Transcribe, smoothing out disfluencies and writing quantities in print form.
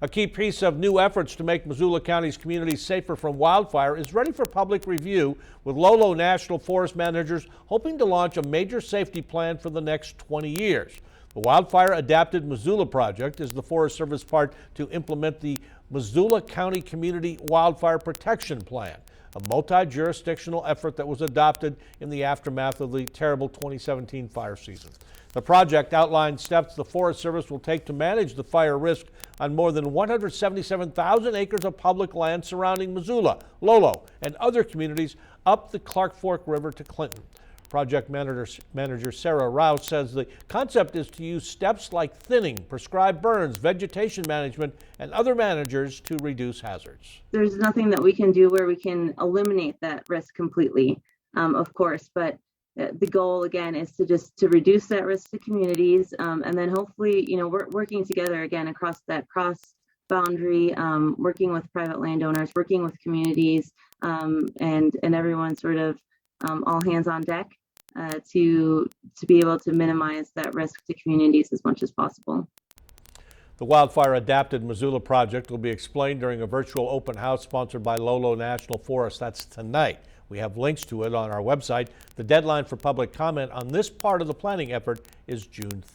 A key piece of new efforts to make Missoula County's communities safer from wildfire is ready for public review, with Lolo National Forest managers hoping to launch a major safety plan for the next 20 years. The Wildfire Adapted Missoula Project is the Forest Service part to implement the Missoula County Community Wildfire Protection Plan, a multi-jurisdictional effort that was adopted in the aftermath of the terrible 2017 fire season. The project outlines steps the Forest Service will take to manage the fire risk on more than 177,000 acres of public land surrounding Missoula, Lolo, and other communities up the Clark Fork River to Clinton. Project manager Sarah Rouse says the concept is to use steps like thinning, prescribed burns, vegetation management, and other managers to reduce hazards. There's nothing that we can do where we can eliminate that risk completely, of course, but the goal again is to reduce that risk to communities, and then hopefully, we're working together again across that cross boundary, working with private landowners, working with communities, and everyone sort of all hands on deck to be able to minimize that risk to communities as much as possible. The Wildfire Adapted Missoula Project will be explained during a virtual open house sponsored by Lolo National Forest. That's tonight. We have links to it on our website. The deadline for public comment on this part of the planning effort is June 3rd.